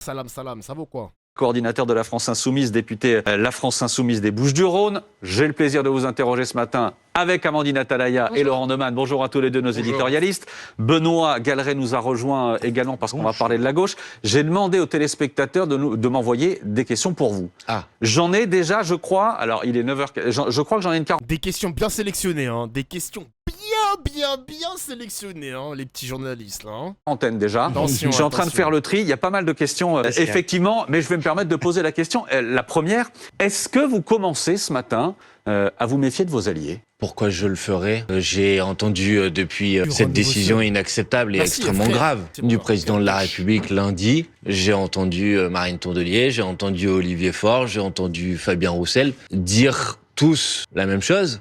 Salam, salam, ça vaut quoi? Coordinateur de la France Insoumise, député La France Insoumise des Bouches-du-Rhône. J'ai le plaisir de vous interroger ce matin avec Amandine Atalaya et Laurent Neumann. Bonjour à tous les deux, nos éditorialistes. Benoît Galeret nous a rejoint également parce qu'on va parler de la gauche. J'ai demandé aux téléspectateurs de m'envoyer des questions pour vous. J'en ai déjà, je crois, alors il est 9h, je crois que j'en ai une 40. Des questions bien sélectionnées, hein. Des questions bien sélectionnées, hein, les petits journalistes, là. Hein. Antenne déjà. Attention, je suis en train de faire le tri. Il y a pas mal de questions, effectivement, mais je vais me permettre de poser la question. La première, est-ce que vous commencez ce matin à vous méfier de vos alliés ? Pourquoi je le ferais? J'ai entendu depuis cette décision inacceptable et extrêmement grave du président de la République lundi. J'ai entendu Marine Tondelier, j'ai entendu Olivier Faure, j'ai entendu Fabien Roussel dire tous la même chose,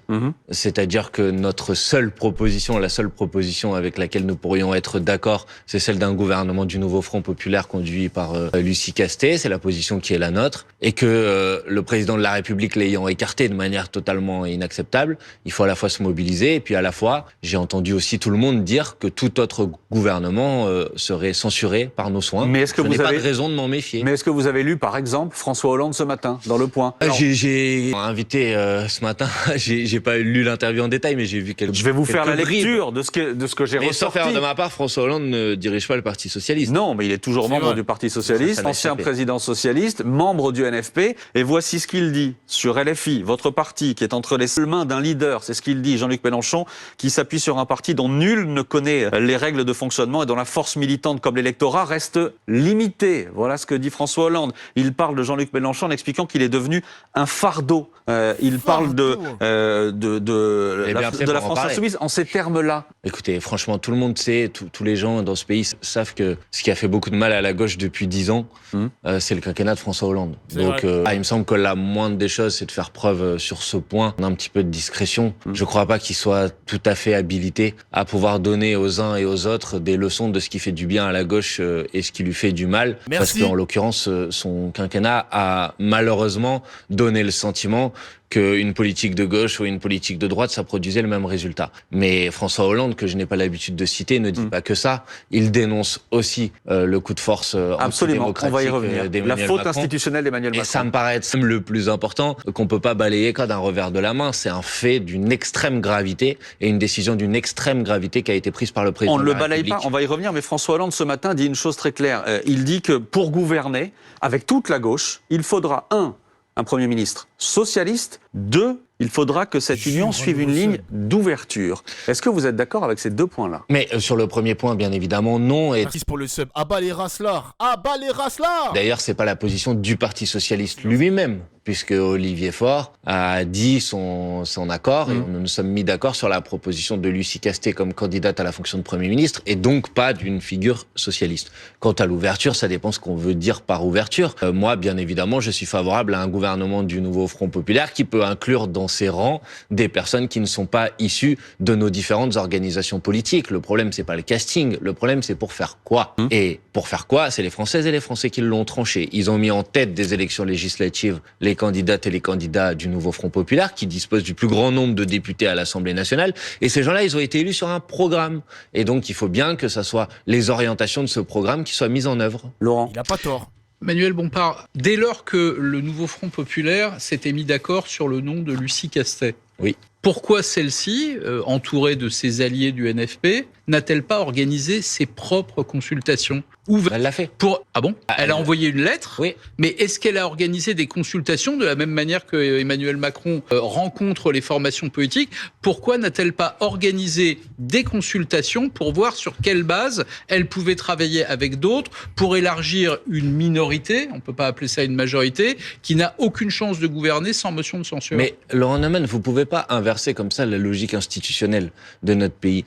c'est-à-dire que notre seule proposition, la seule proposition avec laquelle nous pourrions être d'accord, c'est celle d'un gouvernement du Nouveau Front Populaire conduit par Lucie Castet, c'est la position qui est la nôtre, et que le président de la République l'ayant écarté de manière totalement inacceptable, il faut à la fois se mobiliser, et puis à la fois, j'ai entendu aussi tout le monde dire que tout autre gouvernement serait censuré par nos soins. Mais est-ce que je n'ai pas de raison de m'en méfier. Mais est-ce que vous avez lu, par exemple, François Hollande ce matin, dans Le Point? J'ai invité ce matin, j'ai pas lu l'interview en détail, mais j'ai vu quelques. Je vais vous faire la lecture de ce que j'ai ressorti. Sans faire de ma part, François Hollande ne dirige pas le Parti Socialiste. Non, mais il est toujours membre du Parti Socialiste, ancien président socialiste, membre du NFP. Et voici ce qu'il dit sur LFI, votre parti qui est entre les seules mains d'un leader. C'est ce qu'il dit, Jean-Luc Mélenchon, qui s'appuie sur un parti dont nul ne connaît les règles de fonctionnement et dont la force militante comme l'électorat reste limitée. Voilà ce que dit François Hollande. Il parle de Jean-Luc Mélenchon en expliquant qu'il est devenu un fardeau. Il parle de la France Insoumise en ces termes-là. Écoutez, franchement, tout le monde sait, tous les gens dans ce pays savent que ce qui a fait beaucoup de mal à la gauche depuis 10 ans, c'est le quinquennat de François Hollande. Donc, il me semble que la moindre des choses, c'est de faire preuve sur ce point d'un petit peu de discrétion. Je ne crois pas qu'il soit tout à fait habilité à pouvoir donner aux uns et aux autres des leçons de ce qui fait du bien à la gauche et ce qui lui fait du mal. Parce qu'en l'occurrence, son quinquennat a malheureusement donné le sentiment qu'une politique de gauche ou une politique de droite, ça produisait le même résultat. Mais François Hollande, que je n'ai pas l'habitude de citer, ne dit pas que ça. Il dénonce aussi le coup de force antidémocratique. On va y revenir. La faute institutionnelle d'Emmanuel Macron. Et ça me paraît être le plus important, qu'on peut pas balayer d'un revers de la main. C'est un fait d'une extrême gravité et une décision d'une extrême gravité qui a été prise par le président de la République. On ne le balaye pas, on va y revenir, mais François Hollande ce matin dit une chose très claire. Il dit que pour gouverner, avec toute la gauche, il faudra un Premier ministre socialiste. 2, il faudra que cette union suive une ligne d'ouverture. Est-ce que vous êtes d'accord avec ces 2 points-là? Mais sur le premier point, bien évidemment, non. Et Merci pour le sub. Abat les raslards. Abat les raslards. D'ailleurs, c'est pas la position du Parti Socialiste lui-même, puisque Olivier Faure a dit son accord, et nous nous sommes mis d'accord sur la proposition de Lucie Castet comme candidate à la fonction de Premier ministre, et donc pas d'une figure socialiste. Quant à l'ouverture, ça dépend ce qu'on veut dire par ouverture. Moi, bien évidemment, je suis favorable à un gouvernement du Nouveau Front Populaire qui peut inclure dans ses rangs des personnes qui ne sont pas issues de nos différentes organisations politiques. Le problème, c'est pas le casting. Le problème, c'est pour faire quoi? Et pour faire quoi? C'est les Françaises et les Français qui l'ont tranché. Ils ont mis en tête des élections législatives les candidates et les candidats du Nouveau Front Populaire qui disposent du plus grand nombre de députés à l'Assemblée nationale. Et ces gens-là, ils ont été élus sur un programme. Et donc, il faut bien que ça soit les orientations de ce programme qui soient mises en œuvre. Laurent? Il n'a pas tort. Manuel Bompard, dès lors que le Nouveau Front Populaire s'était mis d'accord sur le nom de Lucie Castet, pourquoi celle-ci, entourée de ses alliés du NFP, n'a-t-elle pas organisé ses propres consultations ouvertes? Elle l'a fait. Ah bon? Elle a envoyé une lettre? Oui. Mais est-ce qu'elle a organisé des consultations de la même manière que Emmanuel Macron rencontre les formations politiques? Pourquoi n'a-t-elle pas organisé des consultations pour voir sur quelle base elle pouvait travailler avec d'autres pour élargir une minorité, on ne peut pas appeler ça une majorité, qui n'a aucune chance de gouverner sans motion de censure? Mais Laurent Neumann, vous ne pouvez pas inverser comme ça la logique institutionnelle de notre pays.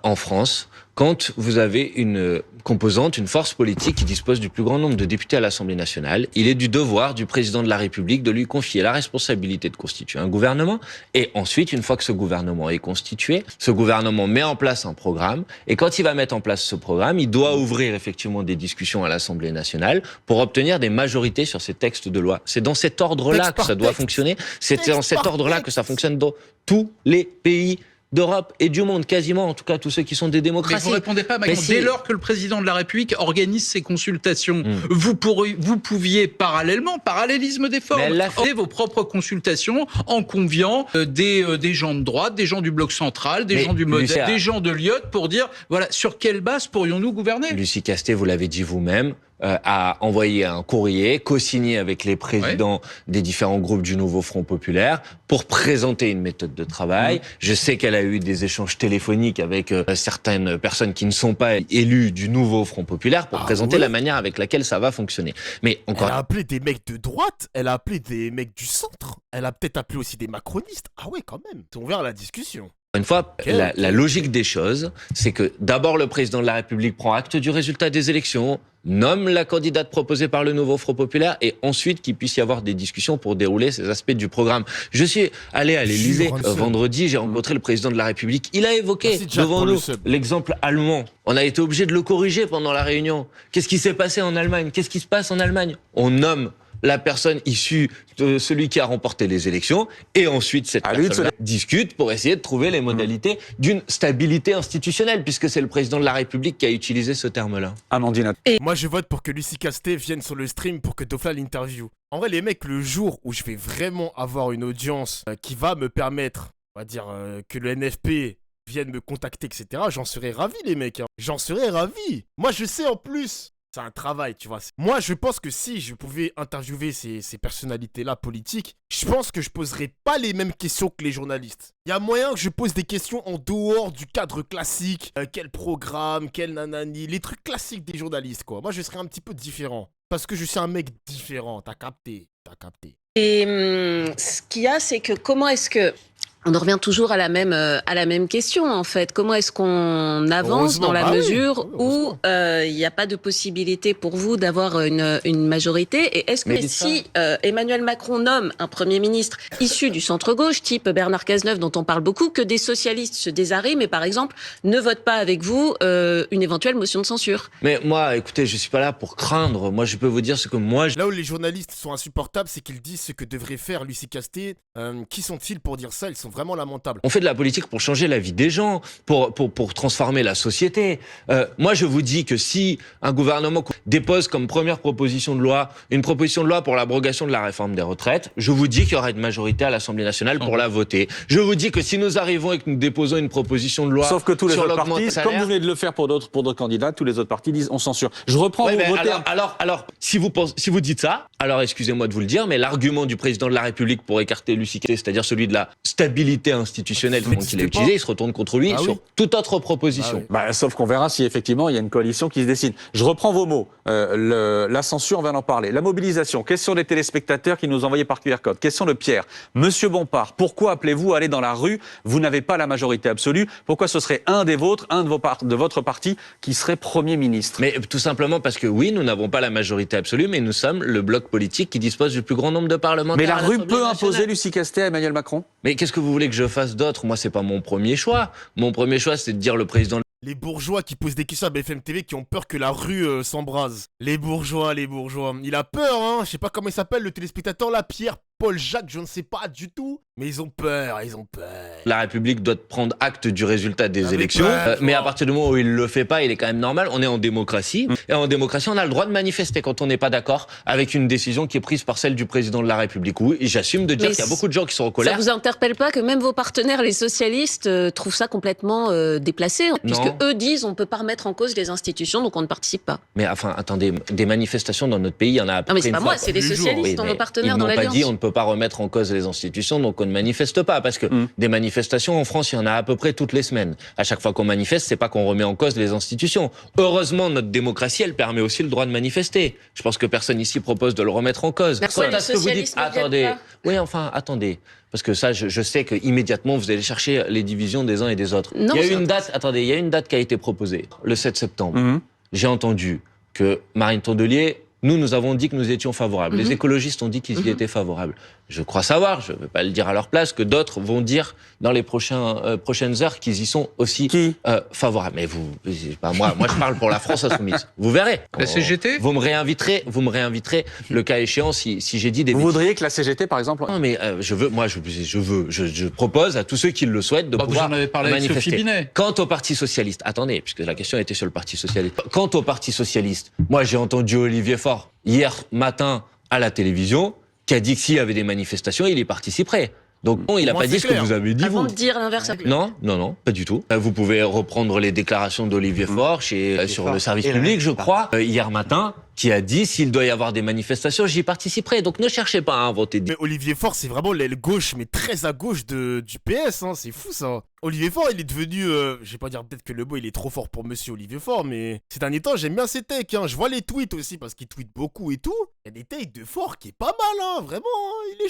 En France, quand vous avez une composante, une force politique qui dispose du plus grand nombre de députés à l'Assemblée nationale, il est du devoir du président de la République de lui confier la responsabilité de constituer un gouvernement. Et ensuite, une fois que ce gouvernement est constitué, ce gouvernement met en place un programme. Et quand il va mettre en place ce programme, il doit ouvrir effectivement des discussions à l'Assemblée nationale pour obtenir des majorités sur ces textes de loi. C'est dans cet ordre-là que ça doit fonctionner. C'est dans cet ordre-là que ça fonctionne dans tous les pays d'Europe et du monde, quasiment, en tout cas tous ceux qui sont des Mais démocraties. vous répondez pas, Macron. Mais si. Dès lors que le président de la République organise ses consultations, vous pouviez parallélisme des formes, Mais elle l'a fait. organiser vos propres consultations en conviant des gens de droite, des gens du bloc central, des Mais gens du Modem, Lucia- des gens de Lyotte pour dire, voilà, sur quelle base pourrions-nous gouverner? Lucie Castet, vous l'avez dit vous-même, a envoyé un courrier co-signé avec les présidents des différents groupes du Nouveau Front Populaire pour présenter une méthode de travail. Je sais qu'elle a eu des échanges téléphoniques avec certaines personnes qui ne sont pas élues du Nouveau Front Populaire pour présenter la manière avec laquelle ça va fonctionner. Mais encore Elle a appelé des mecs de droite, elle a appelé des mecs du centre, elle a peut-être appelé aussi des macronistes. Ah ouais, quand même. C'est ouvert à la discussion. une fois, la logique des choses, c'est que d'abord le président de la République prend acte du résultat des élections, nomme la candidate proposée par le Nouveau Front Populaire et ensuite qu'il puisse y avoir des discussions pour dérouler ces aspects du programme. Je suis allé à l'Élysée vendredi, j'ai rencontré le président de la République. Il a évoqué devant nous l'exemple allemand. On a été obligé de le corriger pendant la réunion. Qu'est-ce qui s'est passé en Allemagne? Qu'est-ce qui se passe en Allemagne? On nomme la personne issue de celui qui a remporté les élections, et ensuite cette personne discute pour essayer de trouver les modalités d'une stabilité institutionnelle, puisque c'est le président de la République qui a utilisé ce terme-là. Amandine. Moi, je vote pour que Lucie Castet vienne sur le stream pour que Dauphin l'interview. En vrai, les mecs, le jour où je vais vraiment avoir une audience qui va me permettre, on va dire, que le NFP vienne me contacter, etc., j'en serais ravi, les mecs. Hein. J'en serais ravi. Moi, je sais en plus. C'est un travail, tu vois. Moi, je pense que si je pouvais interviewer ces personnalités-là politiques, je pense que je poserais pas les mêmes questions que les journalistes. Il y a moyen que je pose des questions en dehors du cadre classique. Quel programme, quel nanani, les trucs classiques des journalistes, quoi. Moi, je serais un petit peu différent. Parce que je suis un mec différent, t'as capté, t'as capté. Et ce qu'il y a, c'est que comment est-ce que... On en revient toujours à la même question, en fait. Comment est-ce qu'on avance dans la mesure où il n'y a pas de possibilité pour vous d'avoir une majorité? Et est-ce que si Emmanuel Macron nomme un Premier ministre issu du centre-gauche, type Bernard Cazeneuve, dont on parle beaucoup, que des socialistes se désarrient, mais par exemple, ne votent pas avec vous une éventuelle motion de censure? Mais moi, écoutez, je suis pas là pour craindre. Moi, je peux vous dire ce que moi... Là où les journalistes sont insupportables, c'est qu'ils disent ce que devrait faire Lucie Castet. Qui sont-ils pour dire ça? Ils sont vraiment lamentables. On fait de la politique pour changer la vie des gens, pour transformer la société. Moi, je vous dis que si un gouvernement dépose comme première proposition de loi une proposition de loi pour l'abrogation de la réforme des retraites, je vous dis qu'il y aura une majorité à l'Assemblée nationale pour la voter. Je vous dis que si nous arrivons et que nous déposons une proposition de loi sauf que tous les sur autres l'augmentation partis, comme vous venez de le faire pour d'autres candidats, tous les autres partis disent on censure. Je reprends vos voter. Alors, si vous dites ça, alors excusez-moi de vous le dire, mais l'argument du président de la République pour écarter Lucie Castet, c'est-à-dire celui de la stabilité institutionnelle dont il a utilisé, il se retourne contre lui sur toute autre proposition. Sauf qu'on verra si effectivement il y a une coalition qui se dessine. Je reprends vos mots. La censure, on vient d'en parler. La mobilisation, question des téléspectateurs qui nous envoyaient par QR code. Question de Pierre. Monsieur Bompard, pourquoi appelez-vous à aller dans la rue? Vous n'avez pas la majorité absolue. Pourquoi ce serait un des vôtres, de votre parti, qui serait Premier ministre? Mais tout simplement parce que oui, nous n'avons pas la majorité absolue, mais nous sommes le bloc politique qui dispose du plus grand nombre de parlementaires. Mais la rue peut peut imposer Lucie Castet à Emmanuel Macron? Mais qu'est-ce que vous voulez que je fasse d'autre? Moi, c'est pas mon premier choix. Mon premier choix, c'est de dire le président... Les bourgeois qui posent des questions à BFM TV qui ont peur que la rue s'embrase. Les bourgeois. Il a peur, hein. Je sais pas comment il s'appelle, le téléspectateur là, Pierre, Paul, Jacques, je ne sais pas du tout. Mais ils ont peur. La République doit prendre acte du résultat des élections. Mais à partir du moment où il le fait pas, il est quand même normal. On est en démocratie. Et en démocratie, on a le droit de manifester quand on n'est pas d'accord avec une décision qui est prise par celle du président de la République. Oui, j'assume de dire qu'il y a beaucoup de gens qui sont en colère. Ça vous interpelle pas que même vos partenaires, les socialistes, trouvent ça complètement déplacé, hein, puisque eux disent on peut pas remettre en cause les institutions, donc on ne participe pas. Mais enfin, attendez, des manifestations dans notre pays, il y en a à peu près une fois. Non mais c'est pas moi, c'est les socialistes, vos partenaires dans l'Alliance. Ils n'ont pas dit on ne peut pas remettre en cause les institutions, donc on ne manifeste pas, parce que des manifestations en France, il y en a à peu près toutes les semaines. À chaque fois qu'on manifeste, c'est pas qu'on remet en cause les institutions. Heureusement, notre démocratie, elle permet aussi le droit de manifester. Je pense que personne ici propose de le remettre en cause. Pourquoi les socialistes ne viennent pas ? Oui, enfin, attendez. Parce que ça, je sais que immédiatement vous allez chercher les divisions des uns et des autres. Non, il y a une date qui a été proposée, le 7 septembre. J'ai entendu que Marine Tondelier Nous avons dit que nous étions favorables. Les écologistes ont dit qu'ils y étaient favorables. Je crois savoir, je ne vais pas le dire à leur place, que d'autres vont dire dans les prochaines heures qu'ils y sont aussi favorables. Mais moi je parle pour la France insoumise. Vous verrez. La CGT ? Vous me réinviterez le cas échéant si j'ai dit des Vous bêtises. voudriez que la CGT, par exemple... Non, mais je propose à tous ceux qui le souhaitent de pouvoir vous en avez parlé avec manifester. Sophie Binet. Quant au Parti Socialiste, attendez, puisque la question était sur le Parti Socialiste. Quant au Parti Socialiste, moi j'ai entendu Olivier Faure hier matin à la télévision qui a dit que s'il y avait des manifestations, il y participerait. Donc non, il n'a pas dit ce que vous avez dit, Avant vous. de dire l'inverse. Non, pas du tout. Vous pouvez reprendre les déclarations d'Olivier Faure sur le service public, je crois, hier matin, qui a dit s'il doit y avoir des manifestations, j'y participerai. Donc ne cherchez pas à inventer des... Mais Olivier Faure, c'est vraiment l'aile gauche, mais très à gauche du PS, hein, c'est fou ça. Olivier Faure, il est devenu, je vais pas dire peut-être que le mot il est trop fort pour monsieur Olivier Faure, mais ces derniers temps, j'aime bien ses takes, hein. Je vois les tweets aussi, parce qu'il tweet beaucoup et tout. Il y a des takes de Faure qui est pas mal, hein, vraiment, hein. Il est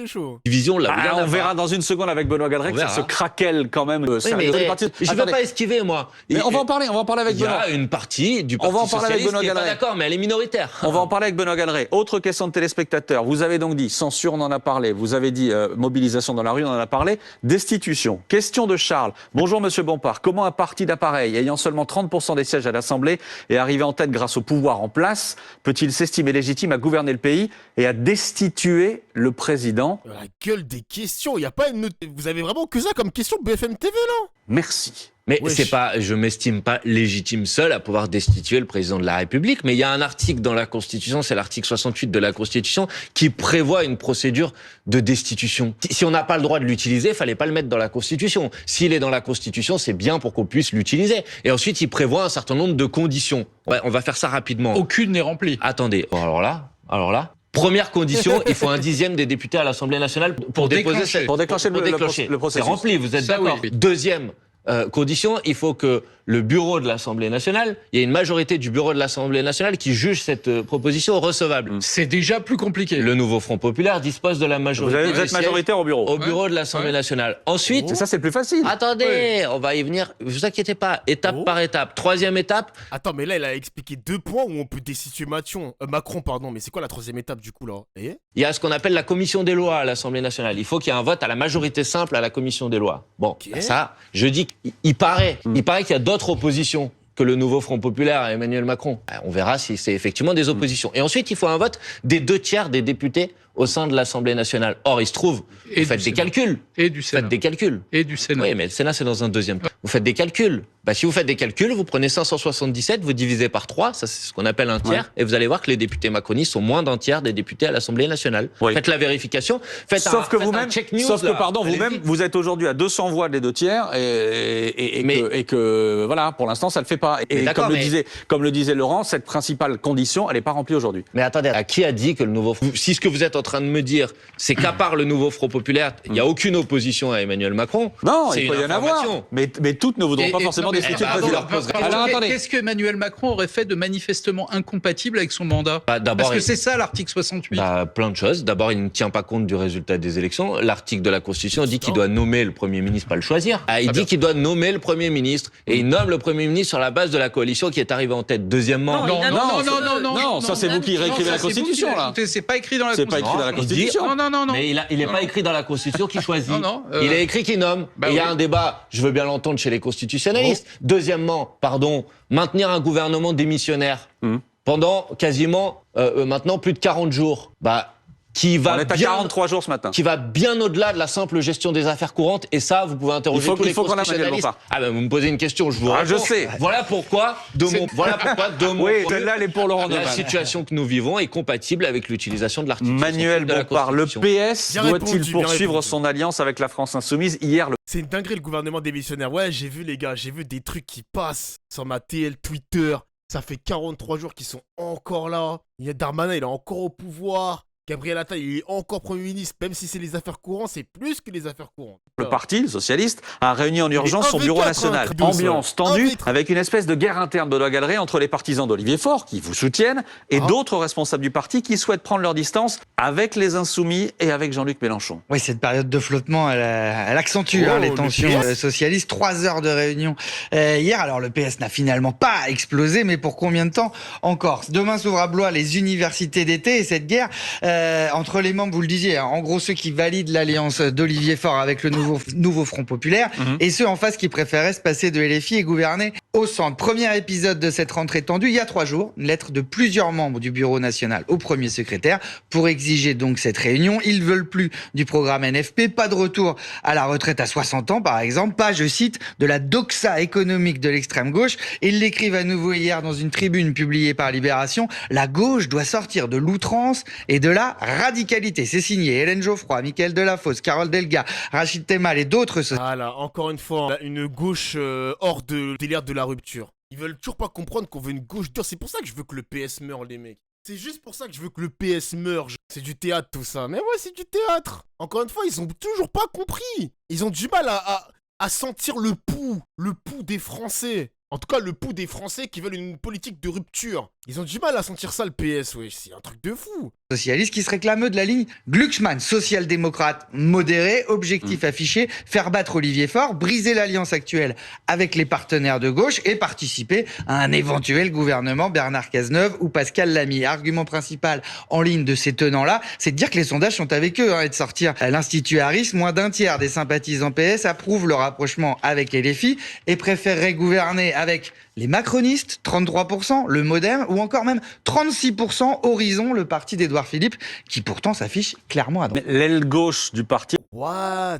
chaud. Division, là, on verra dans une seconde avec Benoît Gadret que ça se craquelle quand même. Oui, mais je ne veux pas esquiver, moi. Mais on va en parler avec Benoît. Il y a une partie du Parti Socialiste qui n'est pas d'accord, mais elle est minoritaire. On va en parler avec Benoît Gadret. Autre question de téléspectateurs. Vous avez donc dit censure, on en a parlé. Vous avez dit mobilisation dans la rue, on en a parlé. Destitution. Question de Charles. Bonjour Monsieur Bompard. Comment un parti d'appareil ayant seulement 30% des sièges à l'Assemblée et arrivé en tête grâce au pouvoir en place peut-il s'estimer légitime à gouverner le pays et à destituer le président? La gueule des questions, il y a pas une... Vous avez vraiment que ça comme question BFM TV là? Merci. Mais Wesh. je m'estime pas légitime seul à pouvoir destituer le président de la République, mais il y a un article dans la Constitution, c'est l'article 68 de la Constitution, qui prévoit une procédure de destitution. Si on n'a pas le droit de l'utiliser, il fallait pas le mettre dans la Constitution. S'il est dans la Constitution, c'est bien pour qu'on puisse l'utiliser. Et ensuite, il prévoit un certain nombre de conditions. Ouais, on va faire ça rapidement. Aucune n'est remplie. Attendez. Alors là. Première condition, il faut un dixième des députés à l'Assemblée nationale pour déclencher le processus. C'est rempli, vous êtes Ça, d'accord. oui. Deuxième condition, il faut que le bureau de l'Assemblée nationale, il y ait une majorité du bureau de l'Assemblée nationale qui juge cette proposition recevable. C'est déjà plus compliqué. Le nouveau Front populaire dispose de la majorité. Vous êtes majoritaire au bureau. Au bureau de l'Assemblée nationale. Ensuite, Ça, c'est plus facile. attendez, on va y venir. Ne vous inquiétez pas, étape par étape. Troisième étape, Attends, mais là, il a expliqué 2 points où on peut destituer Macron, pardon. Mais c'est quoi la troisième étape du coup là? il y a ce qu'on appelle la commission des lois à l'Assemblée nationale. Il faut qu'il y ait un vote à la majorité simple à la commission des lois. Bon, ça, je dis qu'il paraît qu'il y a d'autres oppositions que le nouveau Front populaire à Emmanuel Macron. On verra si c'est effectivement des oppositions. Et ensuite, il faut un vote des 2/3 des députés au sein de l'Assemblée nationale. Or, il se trouve, vous faites des calculs. Et du Sénat. Faites des calculs. Et du Sénat. Oui, mais le Sénat, c'est dans un deuxième temps. Vous faites des calculs. Si vous faites des calculs, vous prenez 577, vous divisez par 3, ça c'est ce qu'on appelle un tiers, et vous allez voir que les députés macronistes sont moins d'un tiers des députés à l'Assemblée nationale. Oui. Faites la vérification. Sauf que vous-même, vous êtes aujourd'hui à 200 voix des 2/3 et que voilà, pour l'instant, ça le fait pas. Et comme le disait Laurent, cette principale condition, elle n'est pas remplie aujourd'hui. Mais attendez, qui a dit que le nouveau... Si ce que vous êtes en train de me dire, c'est qu'à part le nouveau Front populaire, il n'y a aucune opposition à Emmanuel Macron. Non, c'est il peut y en avoir. Mais toutes ne voudront pas forcément destituer le président. Alors attendez. Qu'est-ce que Emmanuel Macron aurait fait de manifestement incompatible avec son mandat? D'abord, Parce que c'est ça l'article 68. Plein de choses. D'abord, il ne tient pas compte du résultat des élections. L'article de la Constitution dit qu'il doit nommer le Premier ministre, pas le choisir. Il dit qu'il doit nommer le Premier ministre. Et il nomme le Premier ministre sur la base de la coalition qui est arrivée en tête. Deuxièmement... Non, ça c'est vous qui réécrivez la Constitution là. C'est pas écrit dans la C'est pas écrit dans la Constitution. Non. Mais il n'est pas écrit dans la Constitution qui choisit. Il est écrit qu'il nomme. Il y a un débat, je veux bien l'entendre chez les constitutionnalistes. Deuxièmement, maintenir un gouvernement démissionnaire pendant quasiment maintenant plus de 40 jours. Qui va on est à 43 jours ce matin. Qui va bien au-delà de la simple gestion des affaires courantes. Et ça, vous pouvez interroger tous les constitutionnalistes. Vous me posez une question, je vous réponds. Je sais. Voilà pourquoi, de mon oui, celle-là, elle est pour Laurent Neumann. La situation que nous vivons est compatible avec l'utilisation de l'article. Manuel Bompard, le PS doit-il poursuivre son alliance avec la France insoumise? Hier, c'est une dinguerie le gouvernement démissionnaire. Ouais, j'ai vu les gars, j'ai vu des trucs qui passent sur ma TL Twitter. Ça fait 43 jours qu'ils sont encore là. Il y a Darmanin, il est encore au pouvoir. Gabriel Attal, il est encore Premier ministre, même si c'est les affaires courantes, c'est plus que les affaires courantes. Le parti, le socialiste, a réuni en urgence son bureau national. Ambiance tendue, avec une espèce de guerre interne, Benoît Galeret, entre les partisans d'Olivier Faure, qui vous soutiennent, et d'autres responsables du parti qui souhaitent prendre leur distance avec les Insoumis et avec Jean-Luc Mélenchon. Oui, cette période de flottement, elle accentue les tensions socialistes. 3 heures de réunion hier. Alors, le PS n'a finalement pas explosé, mais pour combien de temps encore? Demain s'ouvre à Blois les universités d'été, et cette guerre entre les membres, vous le disiez, en gros ceux qui valident l'alliance d'Olivier Faure avec le nouveau Front Populaire, et ceux en face qui préféraient se passer de LFI et gouverner au centre. Premier épisode de cette rentrée tendue, il y a 3 jours, une lettre de plusieurs membres du bureau national au premier secrétaire pour exiger donc cette réunion. Ils veulent plus du programme NFP, pas de retour à la retraite à 60 ans par exemple, pas, je cite, de la doxa économique de l'extrême gauche. Ils l'écrivent à nouveau hier dans une tribune publiée par Libération. La gauche doit sortir de l'outrance et de la radicalité. C'est signé Hélène Geoffroy, Mickaël Delafosse, Carole Delga, Rachid Temal et d'autres. Voilà, encore une fois, une gauche hors de délire de la rupture. Ils veulent toujours pas comprendre qu'on veut une gauche dure. C'est pour ça que je veux que le PS meure, les mecs. C'est juste pour ça que je veux que le PS meure. C'est du théâtre tout ça. Mais ouais, c'est du théâtre. Encore une fois, ils ont toujours pas compris. Ils ont du mal à sentir le pouls des Français. En tout cas, le pouls des Français qui veulent une politique de rupture. Ils ont du mal à sentir ça, le PS, ouais. C'est un truc de fou. Socialiste qui se réclame de la ligne Glucksmann, social-démocrate modéré, objectif affiché, faire battre Olivier Faure, briser l'alliance actuelle avec les partenaires de gauche et participer à un éventuel gouvernement Bernard Cazeneuve ou Pascal Lamy. Argument principal en ligne de ces tenants-là, c'est de dire que les sondages sont avec eux et de sortir l'Institut Harris. Moins d'un tiers des sympathisants PS approuvent le rapprochement avec LFI et préféreraient gouverner avec les macronistes, 33%, le Modem, ou encore même 36% Horizon, le parti d'Édouard Philippe, qui pourtant s'affiche clairement à droite. L'aile gauche du parti... What?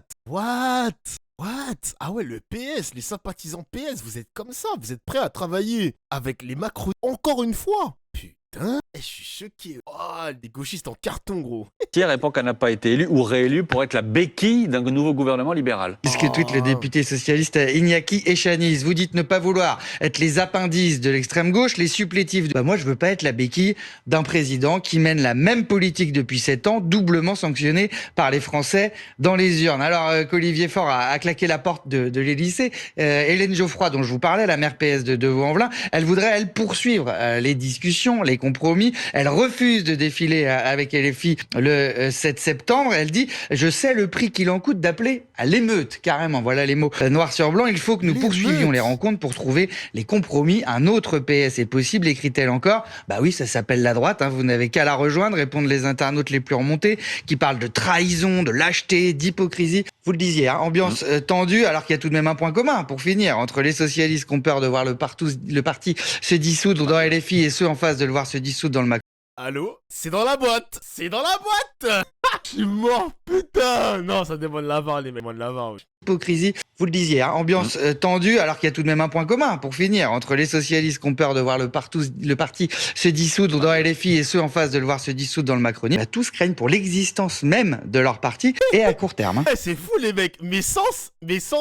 Ah ouais, le PS, les sympathisants PS, vous êtes comme ça, vous êtes prêts à travailler avec les macros encore une fois? Putain, je suis choqué. Oh, des gauchistes en carton, gros. Hier, répond qu'elle n'a pas été élue ou réélue pour être la béquille d'un nouveau gouvernement libéral. C'est ce que tweet le député socialiste Iñaki Echaniz. Vous dites ne pas vouloir être les appendices de l'extrême gauche, les supplétifs. Moi, je veux pas être la béquille d'un président qui mène la même politique depuis 7 ans, doublement sanctionné par les Français dans les urnes. Alors qu'Olivier Faure a claqué la porte de l'Élysée, Hélène Geoffroy, dont je vous parlais, la maire PS de Vaux-en-Velin, elle voudrait, elle, poursuivre les discussions, les compromis. Elle refuse de défiler avec LFI le 7 septembre. Elle dit « Je sais le prix qu'il en coûte d'appeler à l'émeute ». Carrément, voilà les mots noir sur blanc. Il faut que nous poursuivions les rencontres pour trouver les compromis. Un autre PS est possible, écrit-elle encore. Bah oui, ça s'appelle la droite. Vous n'avez qu'à la rejoindre, répondent les internautes les plus remontés, qui parlent de trahison, de lâcheté, d'hypocrisie. Vous le disiez, ambiance tendue, alors qu'il y a tout de même un point commun, pour finir, entre les socialistes qui ont peur de voir le parti se dissoudre dans LFI et ceux en face de le voir se dissoudre dans le Macron. Allô? C'est dans la boîte! C'est dans la boîte! Je suis mort, putain! Non, ça demande l'avare, les mecs, demande l'avare. Oui. Hypocrisie, vous le disiez, ambiance tendue, alors qu'il y a tout de même un point commun, pour finir, entre les socialistes qui ont peur de voir le parti se dissoudre dans LFI et ceux en face de le voir se dissoudre dans le macronisme. Tous craignent pour l'existence même de leur parti, et à court terme. C'est fou, les mecs! Mes sens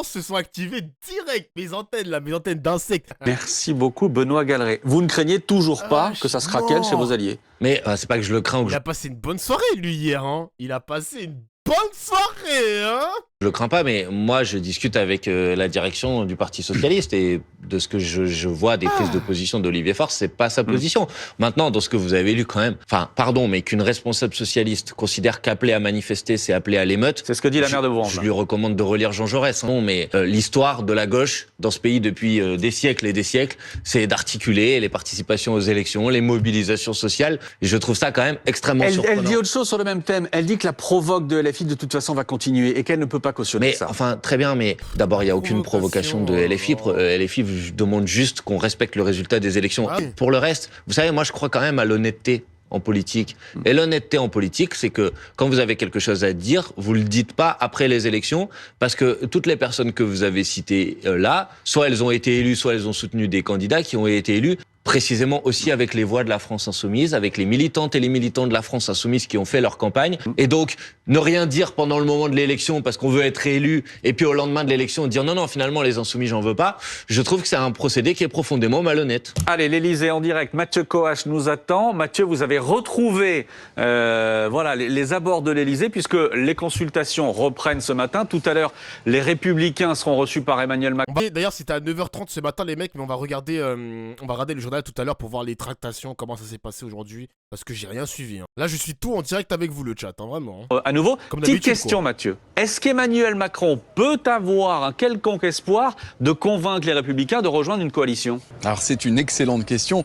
se sont activés direct, mes antennes d'insectes. Merci beaucoup, Benoît Galeret. Vous ne craignez toujours pas que ça se craquelle chez vos alliés? Mais c'est pas que je le crains ou que Il a passé une bonne soirée, lui, hier, hein. Il a passé une bonne soirée, hein. je le crains pas, mais moi je discute avec la direction du Parti Socialiste et de ce que je vois des prises de position d'Olivier Faure, c'est pas sa position. Maintenant, dans ce que vous avez lu quand même, mais qu'une responsable socialiste considère qu'appeler à manifester, c'est appeler à l'émeute. C'est ce que dit la maire de Vaux-en-Velin. Je lui recommande de relire Jean Jaurès. Non, mais l'histoire de la gauche dans ce pays depuis des siècles et des siècles, c'est d'articuler les participations aux élections, les mobilisations sociales. Et je trouve ça quand même extrêmement surprenant. Elle dit autre chose sur le même thème. Elle dit que la provoque de LFI de toute façon va continuer et qu'elle ne peut pas cautionner ça. Enfin, très bien, mais d'abord, il n'y a aucune provocation de LFI. LFI demande juste qu'on respecte le résultat des élections. Pour le reste, vous savez, moi je crois quand même à l'honnêteté en politique. Et l'honnêteté en politique, c'est que quand vous avez quelque chose à dire, vous le dites pas après les élections, parce que toutes les personnes que vous avez citées là, soit elles ont été élues, soit elles ont soutenu des candidats qui ont été élus précisément aussi avec les voix de la France Insoumise, avec les militantes et les militants de la France Insoumise qui ont fait leur campagne. Et donc, ne rien dire pendant le moment de l'élection parce qu'on veut être élu, et puis au lendemain de l'élection dire non, finalement, les Insoumis, j'en veux pas. Je trouve que c'est un procédé qui est profondément malhonnête. Allez, l'Élysée en direct. Mathieu Coache nous attend. Mathieu, vous avez retrouvé les abords de l'Élysée puisque les consultations reprennent ce matin. Tout à l'heure, les Républicains seront reçus par Emmanuel Macron. D'ailleurs, c'était à 9h30 ce matin, les mecs, mais on va regarder le journal tout à l'heure pour voir les tractations, comment ça s'est passé aujourd'hui, parce que j'ai rien suivi. Hein. Là, je suis tout en direct avec vous, le chat, hein, vraiment. À nouveau, petite question, quoi. Mathieu. Est-ce qu'Emmanuel Macron peut avoir un quelconque espoir de convaincre les Républicains de rejoindre une coalition? Alors, c'est une excellente question.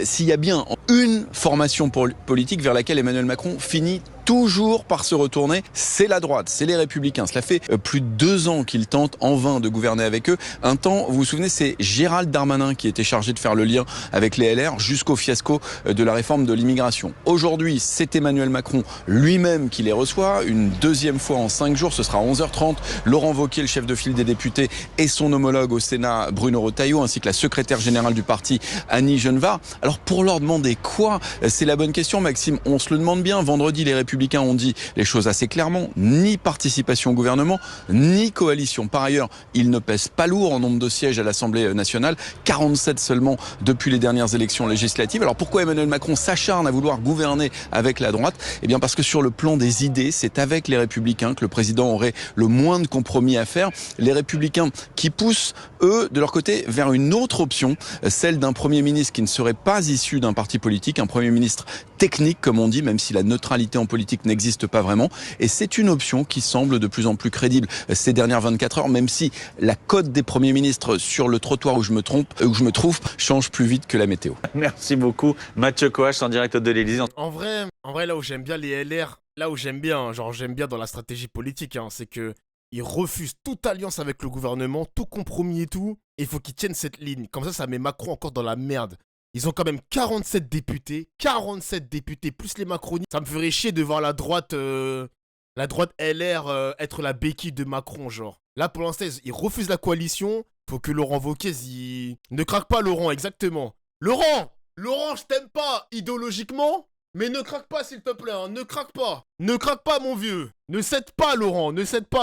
S'il y a bien une formation politique vers laquelle Emmanuel Macron finit toujours par se retourner, c'est la droite, c'est les Républicains. Cela fait plus de 2 ans qu'il tente en vain de gouverner avec eux. Un temps, vous vous souvenez, c'est Gérald Darmanin qui était chargé de faire le lien avec les LR jusqu'au fiasco de la réforme de l'immigration. Aujourd'hui, c'est Emmanuel Macron lui-même qui les reçoit. Une deuxième fois en 5 jours, ce sera à 11h30. Laurent Wauquiez, le chef de file des députés, et son homologue au Sénat, Bruno Retailleau, ainsi que la secrétaire générale du parti, Annie Genevard. Alors pour leur demander quoi? C'est la bonne question, Maxime. On se le demande bien. Vendredi, les Républicains ont dit les choses assez clairement, ni participation au gouvernement, ni coalition. Par ailleurs, ils ne pèsent pas lourd en nombre de sièges à l'Assemblée nationale, 47 seulement depuis les dernières élections législatives. Alors pourquoi Emmanuel Macron s'acharne à vouloir gouverner avec la droite? Eh bien parce que sur le plan des idées, c'est avec les Républicains que le président aurait le moins de compromis à faire. Les Républicains qui poussent, eux, de leur côté, vers une autre option, celle d'un Premier ministre qui ne serait pas issu d'un parti politique, un Premier ministre technique, comme on dit, même si la neutralité en politique n'existe pas vraiment. Et c'est une option qui semble de plus en plus crédible ces dernières 24 heures, même si la cote des premiers ministres sur le trottoir où je me trouve change plus vite que la météo. Merci beaucoup, Mathieu Coache, en direct de l'Élysée. En vrai, là où j'aime bien les LR, là où j'aime bien, j'aime bien dans la stratégie politique, hein, c'est que ils refusent toute alliance avec le gouvernement, tout compromis et tout. Et il faut qu'ils tiennent cette ligne. Comme ça met Macron encore dans la merde. Ils ont quand même 47 députés plus les macronistes. Ça me ferait chier de voir la droite LR être la béquille de Macron, genre. Là, pour l'instant, ils refusent la coalition. Faut que Laurent Wauquiez, ne craque pas, Laurent, exactement. Laurent, je t'aime pas idéologiquement, mais ne craque pas, s'il te plaît, hein. Ne craque pas, mon vieux. Ne cède pas, Laurent, ne cède pas.